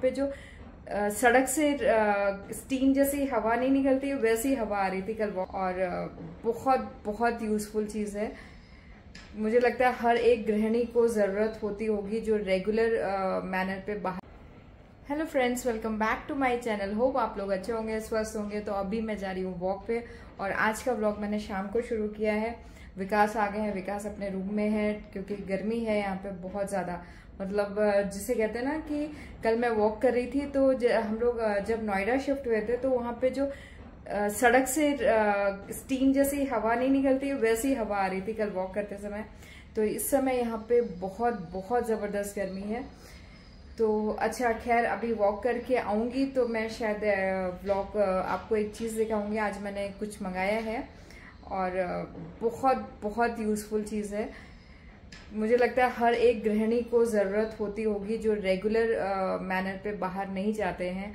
पे जो सड़क से स्टीम जैसी हवा नहीं निकलती वैसी हवा आ रही थी कल और बहुत बहुत यूजफुल चीज़ है। मुझे लगता है हर एक गृहिणी को ज़रूरत होती होगी जो रेगुलर मैनर पे बाहर। Hello friends, welcome back to my channel. Hope आप लोग अच्छे होंगे, स्वस्थ होंगे। तो अभी मैं जा रही हूँ वॉक पे और आज का व्लॉग मैंने शाम को शुरू किया है। विकास आ गए हैं, विकास अपने रूम में है क्योंकि गर्मी है यहाँ पे बहुत ज़्यादा। मतलब जिसे कहते हैं ना कि कल मैं वॉक कर रही थी तो हम लोग जब नोएडा शिफ्ट हुए थे तो वहाँ पे जो सड़क से स्टीम जैसी हवा नहीं निकलती वैसी हवा आ रही थी कल वॉक करते समय। तो इस समय यहाँ पे बहुत बहुत ज़बरदस्त गर्मी है। तो अच्छा, खैर अभी वॉक करके आऊँगी तो मैं शायद व्लॉग आपको एक चीज़ दिखाऊंगी। आज मैंने कुछ मंगाया है और बहुत बहुत यूज़फुल चीज़ है। मुझे लगता है हर एक गृहिणी को ज़रूरत होती होगी जो रेगुलर मैनर पे बाहर नहीं जाते हैं।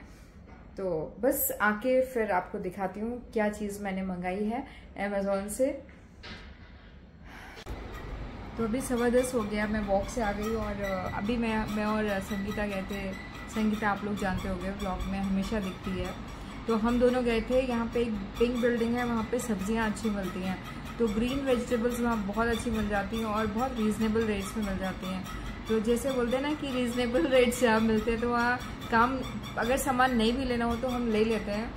तो बस आके फिर आपको दिखाती हूँ क्या चीज़ मैंने मंगाई है अमेज़ॉन से। तो अभी 10:15 हो गया, मैं वॉक से आ गई और अभी मैं और संगीता गए थे। संगीता आप लोग जानते होंगे, व्लॉग में हमेशा दिखती है। तो हम दोनों गए थे। यहाँ पे एक पिंक बिल्डिंग है, वहाँ पे सब्जियाँ अच्छी मिलती हैं। तो ग्रीन वेजिटेबल्स वहाँ बहुत अच्छी मिल जाती हैं और बहुत रीज़नेबल रेट्स में मिल जाती हैं। तो जैसे बोलते हैं ना कि रीज़नेबल रेट्स जहाँ मिलते हैं तो वहाँ काम, अगर सामान नहीं भी लेना हो तो हम ले लेते हैं।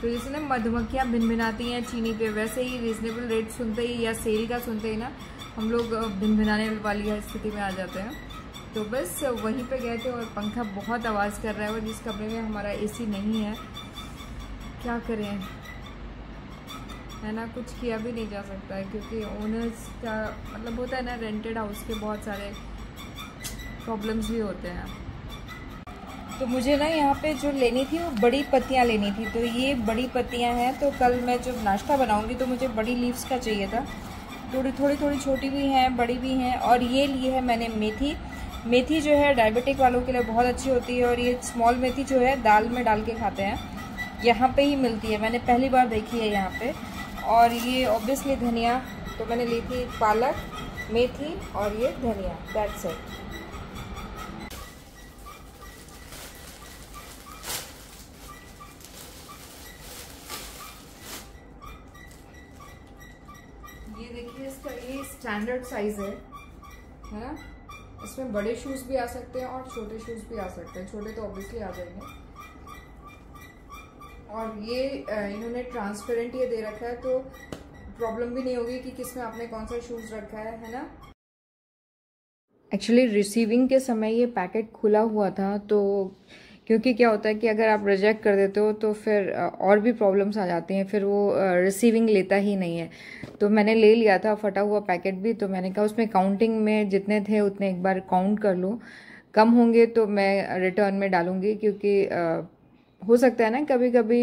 तो जैसे ना मधुमक्खियाँ भिनभिनाती हैं चीनी पे, वैसे ही रीज़नेबल रेट सुनते ही या सेल का सुनते ही ना हम लोग भिनभिनाने वाली स्थिति में आ जाते हैं। तो बस वहीं पे गए थे और पंखा बहुत आवाज़ कर रहा है और जिस कमरे में हमारा एसी नहीं है, क्या करें, है ना, कुछ किया भी नहीं जा सकता है क्योंकि ओनर्स का मतलब होता है ना, रेंटेड हाउस के बहुत सारे प्रॉब्लम्स भी होते हैं। तो मुझे ना यहाँ पे जो लेनी थी वो बड़ी पत्तियाँ लेनी थी। तो ये बड़ी पत्तियाँ हैं। तो कल मैं जब नाश्ता बनाऊँगी तो मुझे बड़ी लीव्स का चाहिए था। थोड़ी छोटी भी हैं, बड़ी भी हैं। और ये ली है मैंने मेथी। मेथी जो है डायबिटिक वालों के लिए बहुत अच्छी होती है और ये स्मॉल मेथी जो है दाल में डाल के खाते हैं, यहाँ पे ही मिलती है। मैंने पहली बार देखी है यहाँ पे। और ये ऑब्वियसली धनिया, तो मैंने ली थी पालक, मेथी और ये धनिया, दैट्स इट। ये देखिए, इसका ये स्टैंडर्ड साइज है ना। इसमें बड़े शूज भी आ सकते हैं और छोटे शूज भी आ सकते हैं। छोटे तो ऑब्वियसली आ जाएंगे। और ये इन्होंने ट्रांसपेरेंट ये दे रखा है तो प्रॉब्लम भी नहीं होगी कि किसमें आपने कौन सा शूज रखा है ना। एक्चुअली रिसीविंग के समय ये पैकेट खुला हुआ था, तो क्योंकि क्या होता है कि अगर आप रिजेक्ट कर देते हो तो फिर और भी प्रॉब्लम्स आ जाती हैं, फिर वो रिसीविंग लेता ही नहीं है। तो मैंने ले लिया था फटा हुआ पैकेट भी। तो मैंने कहा उसमें काउंटिंग में जितने थे उतने एक बार काउंट कर लूँ, कम होंगे तो मैं रिटर्न में डालूँगी क्योंकि हो सकता है ना कभी कभी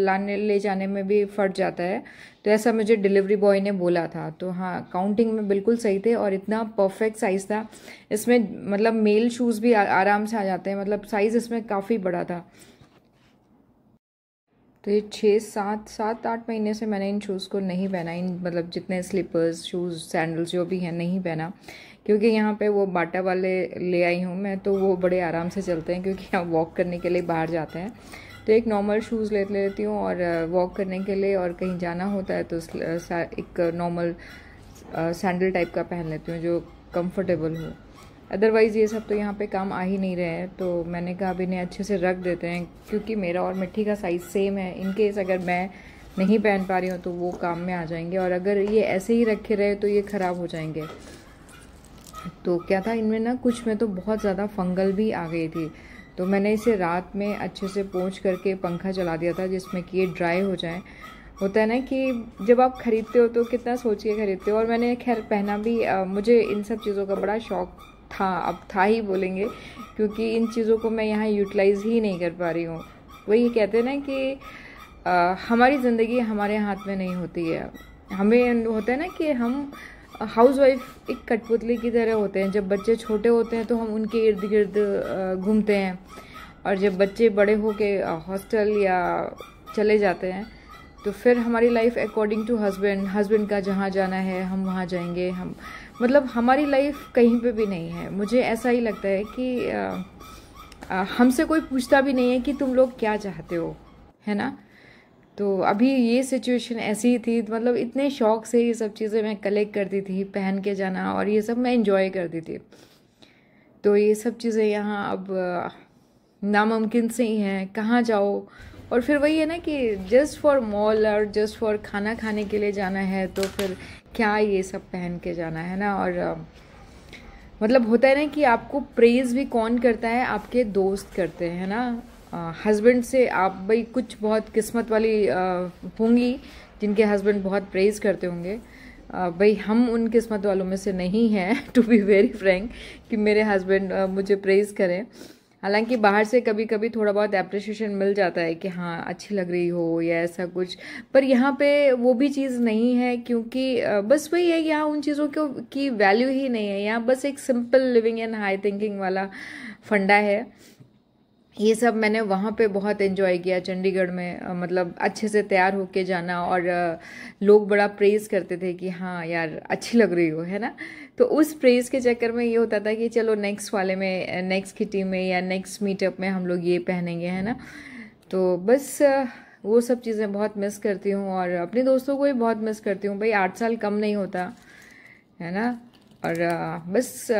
लाने ले जाने में भी फट जाता है। तो ऐसा मुझे डिलीवरी बॉय ने बोला था। तो हाँ, काउंटिंग में बिल्कुल सही थे और इतना परफेक्ट साइज़ था। इसमें मतलब मेल शूज़ भी आराम से आ जाते हैं, मतलब साइज़ इसमें काफ़ी बड़ा था। तो ये 6-7-8 महीने से मैंने इन शूज़ को नहीं पहना, इन मतलब जितने स्लीपर्स, शूज़, सैंडल्स जो भी हैं नहीं पहना, क्योंकि यहाँ पे वो बाटा वाले ले आई हूँ मैं। तो वो बड़े आराम से चलते हैं क्योंकि यहाँ वॉक करने के लिए बाहर जाते हैं। तो एक नॉर्मल शूज़ ले लेती हूँ और वॉक करने के लिए, और कहीं जाना होता है तो एक नॉर्मल सैंडल टाइप का पहन लेती हूँ जो कंफर्टेबल हो। अदरवाइज़ ये सब तो यहाँ पे काम आ ही नहीं रहे हैं। तो मैंने कहा अभी इन्हें अच्छे से रख देते हैं क्योंकि मेरा और मिट्टी का साइज़ सेम है। इन केस अगर मैं नहीं पहन पा रही हूँ तो वो काम में आ जाएंगे, और अगर ये ऐसे ही रखे रहे तो ये ख़राब हो जाएंगे। तो क्या था, इनमें ना कुछ में तो बहुत ज़्यादा फंगल भी आ गई थी। तो मैंने इसे रात में अच्छे से पोंछ करके पंखा चला दिया था जिसमें कि ये ड्राई हो जाए। होता है ना कि जब आप ख़रीदते हो तो कितना सोच के ख़रीदते हो। और मैंने खैर पहना भी, मुझे इन सब चीज़ों का बड़ा शौक़ था, अब था ही बोलेंगे, क्योंकि इन चीज़ों को मैं यहाँ यूटिलाइज़ ही नहीं कर पा रही हूँ। वही कहते हैं ना कि हमारी ज़िंदगी हमारे हाथ में नहीं होती है। हमें होता है ना कि हम हाउसवाइफ एक कठपुतली की तरह होते हैं। जब बच्चे छोटे होते हैं तो हम उनके इर्द गिर्द घूमते हैं, और जब बच्चे बड़े होके हॉस्टल या चले जाते हैं तो फिर हमारी लाइफ अकॉर्डिंग टू हस्बैंड का जहाँ जाना है हम वहाँ जाएंगे। हम मतलब हमारी लाइफ कहीं पे भी नहीं है। मुझे ऐसा ही लगता है कि हमसे कोई पूछता भी नहीं है कि तुम लोग क्या चाहते हो, है ना। तो अभी ये सिचुएशन ऐसी ही थी, मतलब इतने शौक से ये सब चीज़ें मैं कलेक्ट करती थी, पहन के जाना और ये सब मैं इंजॉय करती थी। तो ये सब चीज़ें यहाँ अब नामुमकिन से ही हैं, कहाँ जाओ। और फिर वही है ना कि जस्ट फॉर मॉल और जस्ट फॉर खाना खाने के लिए जाना है, तो फिर क्या ये सब पहन के जाना है ना। और मतलब होता है ना कि आपको प्रेज़ भी कौन करता है, आपके दोस्त करते हैं ना। हस्बैंड से आप भाई कुछ बहुत किस्मत वाली होंगी जिनके हस्बैंड बहुत प्रेज़ करते होंगे। भाई हम उन किस्मत वालों में से नहीं हैं, टू बी वेरी फ्रैंक, कि मेरे हस्बैंड मुझे प्रेज़ करें। हालांकि बाहर से कभी कभी थोड़ा बहुत एप्रिसिएशन मिल जाता है कि हाँ अच्छी लग रही हो या ऐसा कुछ, पर यहाँ पे वो भी चीज़ नहीं है, क्योंकि बस वही है, यहाँ उन चीज़ों की वैल्यू ही नहीं है। यहाँ बस एक simple living and high thinking वाला फंडा है। ये सब मैंने वहाँ पे बहुत एंजॉय किया चंडीगढ़ में, मतलब अच्छे से तैयार होके जाना, और लोग बड़ा प्रेज़ करते थे कि हाँ यार अच्छी लग रही हो, है ना। तो उस प्रेज़ के चक्कर में ये होता था कि चलो नेक्स्ट वाले में, नेक्स्ट किटी में या नेक्स्ट मीटअप में हम लोग ये पहनेंगे, है ना। तो बस वो सब चीज़ें बहुत मिस करती हूँ, और अपने दोस्तों को भी बहुत मिस करती हूँ। भाई 8 साल कम नहीं होता, है ना। और बस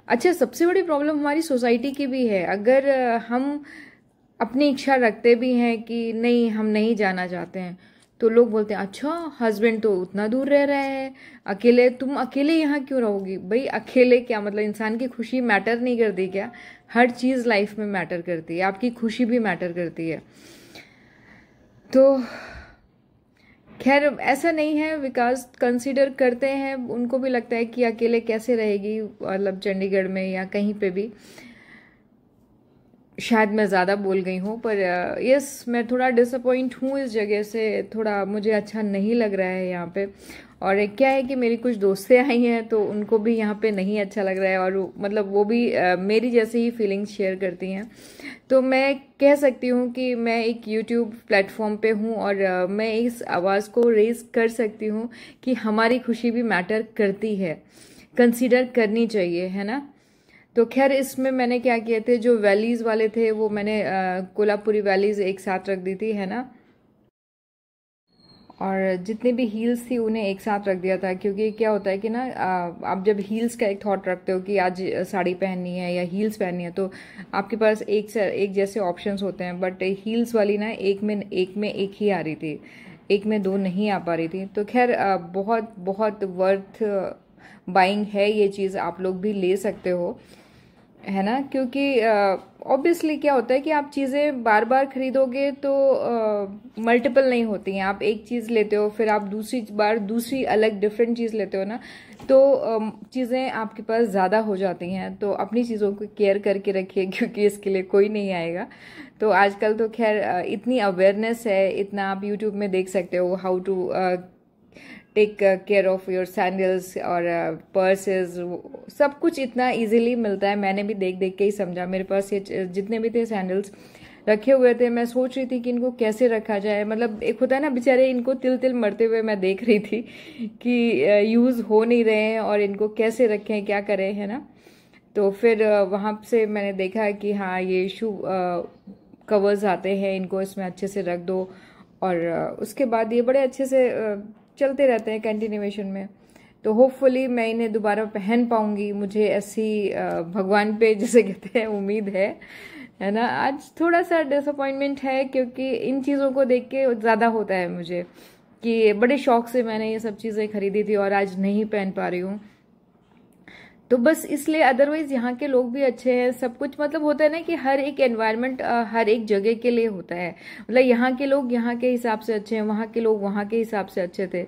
अच्छा, सबसे बड़ी प्रॉब्लम हमारी सोसाइटी की भी है। अगर हम अपनी इच्छा रखते भी हैं कि नहीं हम नहीं जाना चाहते हैं, तो लोग बोलते हैं अच्छा हस्बैंड तो उतना दूर रह रहा है, अकेले तुम अकेले यहाँ क्यों रहोगी। भाई अकेले क्या मतलब, इंसान की खुशी मैटर नहीं करती क्या? हर चीज़ लाइफ में मैटर करती है, आपकी खुशी भी मैटर करती है। तो खैर ऐसा नहीं है, विकास कंसीडर करते हैं, उनको भी लगता है कि अकेले कैसे रहेगी, मतलब चंडीगढ़ में या कहीं पे भी। शायद मैं ज़्यादा बोल गई हूँ, पर यस मैं थोड़ा डिसअपॉइंट हूँ इस जगह से, थोड़ा मुझे अच्छा नहीं लग रहा है यहाँ पे। और एक क्या है कि मेरी कुछ दोस्तें आई हैं, तो उनको भी यहाँ पे नहीं अच्छा लग रहा है, और मतलब वो भी मेरी जैसे ही फीलिंग्स शेयर करती हैं। तो मैं कह सकती हूँ कि मैं एक यूट्यूब प्लेटफॉर्म पे हूँ, और मैं इस आवाज़ को रेज़ कर सकती हूँ कि हमारी खुशी भी मैटर करती है, कंसीडर करनी चाहिए, है ना। तो खैर इसमें मैंने क्या किए थे, जो वैलीज़ वाले थे वो मैंने कोल्हापुरी वैलीज़ एक साथ रख दी थी, है ना। और जितने भी हील्स थी उन्हें एक साथ रख दिया था, क्योंकि क्या होता है कि ना आप जब हील्स का एक थॉट रखते हो कि आज साड़ी पहननी है या हील्स पहननी है, तो आपके पास एक जैसे ऑप्शंस होते हैं। बट हील्स वाली ना एक में एक ही आ रही थी, एक में दो नहीं आ पा रही थी। तो खैर बहुत बहुत वर्थ बाइंग है ये चीज़, आप लोग भी ले सकते हो, है ना। क्योंकि ऑब्वियसली क्या होता है कि आप चीज़ें बार बार खरीदोगे तो मल्टीपल नहीं होती हैं। आप एक चीज़ लेते हो, फिर आप दूसरी बार दूसरी अलग डिफरेंट चीज़ लेते हो ना, तो चीज़ें आपके पास ज़्यादा हो जाती हैं। तो अपनी चीज़ों को केयर करके रखिए, क्योंकि इसके लिए कोई नहीं आएगा। तो आजकल तो खैर इतनी अवेयरनेस है, इतना आप यूट्यूब में देख सकते हो how to take care of your sandals और पर्सेस, सब कुछ इतना इजीली मिलता है। मैंने भी देख देख के ही समझा। मेरे पास ये जितने भी थे सैंडल्स रखे हुए थे, मैं सोच रही थी कि इनको कैसे रखा जाए। मतलब एक होता है ना, बेचारे इनको तिल तिल मरते हुए मैं देख रही थी कि यूज़ हो नहीं रहे हैं, और इनको कैसे रखें, क्या करें, है ना। तो फिर वहाँ से मैंने देखा कि हाँ ये शू कवर्स आते हैं, इनको इसमें अच्छे से रख दो, और उसके बाद ये बड़े अच्छे से चलते रहते हैं कंटिन्यूएशन में। तो होपफुली मैं इन्हें दोबारा पहन पाऊंगी, मुझे ऐसी भगवान पे जैसे कहते हैं उम्मीद है ना। आज थोड़ा सा डिसअपॉइंटमेंट है, क्योंकि इन चीज़ों को देख के ज़्यादा होता है मुझे कि बड़े शौक से मैंने ये सब चीज़ें खरीदी थी और आज नहीं पहन पा रही हूँ। तो बस इसलिए, अदरवाइज यहाँ के लोग भी अच्छे हैं, सब कुछ मतलब होता है ना कि हर एक एनवायरनमेंट हर एक जगह के लिए होता है। मतलब यहाँ के लोग यहाँ के हिसाब से अच्छे हैं, वहाँ के लोग वहाँ के हिसाब से अच्छे थे।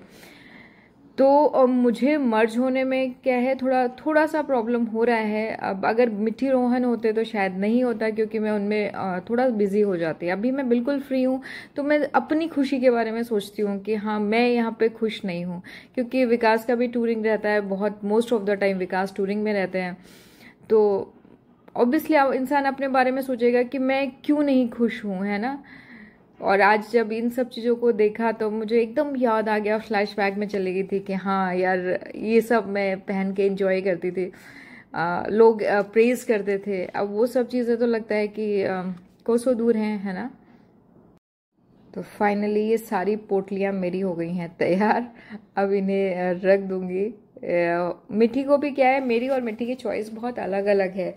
तो मुझे मर्ज होने में क्या है, थोड़ा सा प्रॉब्लम हो रहा है। अब अगर मिट्टी रोहन होते तो शायद नहीं होता, क्योंकि मैं उनमें थोड़ा बिजी हो जाती। अभी मैं बिल्कुल फ्री हूँ, तो मैं अपनी खुशी के बारे में सोचती हूँ कि हाँ मैं यहाँ पे खुश नहीं हूँ, क्योंकि विकास का भी टूरिंग रहता है बहुत, most of the time Vikas touring में रहते हैं। तो ऑब्वियसली इंसान अपने बारे में सोचेगा कि मैं क्यों नहीं खुश हूँ, है ना। और आज जब इन सब चीज़ों को देखा तो मुझे एकदम याद आ गया, फ्लैशबैक में चली गई थी कि हाँ यार ये सब मैं पहन के एंजॉय करती थी। लोग प्रेज करते थे, अब वो सब चीज़ें तो लगता है कि कोसों दूर हैं, है ना। तो फाइनली ये सारी पोटलियाँ मेरी हो गई हैं तैयार। अब इन्हें रख दूंगी। मिट्टी को भी क्या है, मेरी और मिट्टी की चॉइस बहुत अलग अलग है।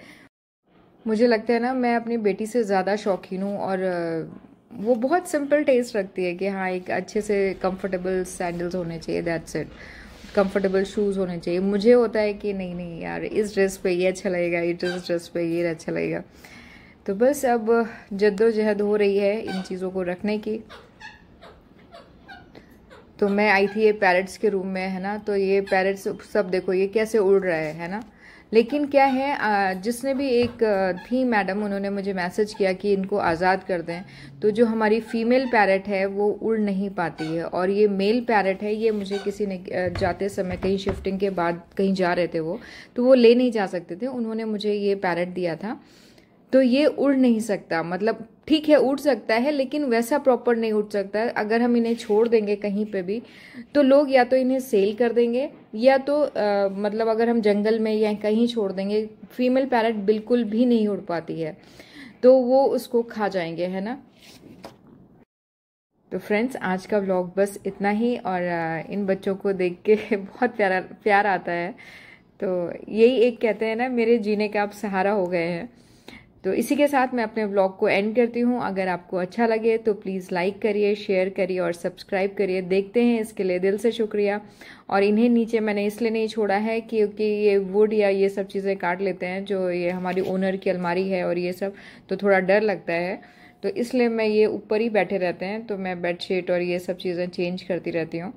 मुझे लगता है ना, मैं अपनी बेटी से ज़्यादा शौकीन हूँ, और वो बहुत सिंपल टेस्ट रखती है कि हाँ, एक अच्छे से कंफर्टेबल सैंडल्स होने चाहिए, दैट्स इट। कंफर्टेबल शूज़ होने चाहिए। मुझे होता है कि नहीं नहीं यार, इस ड्रेस पे ये अच्छा लगेगा, इस ड्रेस पे ये अच्छा लगेगा। तो बस अब जद्दोजहद हो रही है इन चीज़ों को रखने की। तो मैं आई थी ये पैरट्स के रूम में, है ना, तो ये पैरट्स सब देखो ये कैसे उड़ रहा है ना। लेकिन क्या है, जिसने भी एक थी मैडम, उन्होंने मुझे मैसेज किया कि इनको आज़ाद कर दें। तो जो हमारी फीमेल पैरट है वो उड़ नहीं पाती है, और ये मेल पैरट है, ये मुझे किसी ने जाते समय कहीं शिफ्टिंग के बाद कहीं जा रहे थे वो, तो वो ले नहीं जा सकते थे, उन्होंने मुझे ये पैरट दिया था। तो ये उड़ नहीं सकता, मतलब ठीक है उड़ सकता है लेकिन वैसा प्रॉपर नहीं उड़ सकता है। अगर हम इन्हें छोड़ देंगे कहीं पे भी, तो लोग या तो इन्हें सेल कर देंगे, या तो मतलब अगर हम जंगल में या कहीं छोड़ देंगे, फीमेल पैरट बिल्कुल भी नहीं उड़ पाती है, तो वो उसको खा जाएंगे, है ना। तो फ्रेंड्स, आज का व्लॉग बस इतना ही, और इन बच्चों को देख के बहुत प्यार आता है। तो यही एक कहते हैं ना, मेरे जीने का अब सहारा हो गए हैं। तो इसी के साथ मैं अपने व्लॉग को एंड करती हूँ। अगर आपको अच्छा लगे तो प्लीज़ लाइक करिए, शेयर करिए और सब्सक्राइब करिए। देखते हैं, इसके लिए दिल से शुक्रिया। और इन्हें नीचे मैंने इसलिए नहीं छोड़ा है क्योंकि ये वुड या ये सब चीज़ें काट लेते हैं, जो ये हमारी ओनर की अलमारी है और ये सब, तो थोड़ा डर लगता है, तो इसलिए मैं ये ऊपर ही बैठे रहते हैं, तो मैं बेडशीट और ये सब चीज़ें चेंज करती रहती हूँ।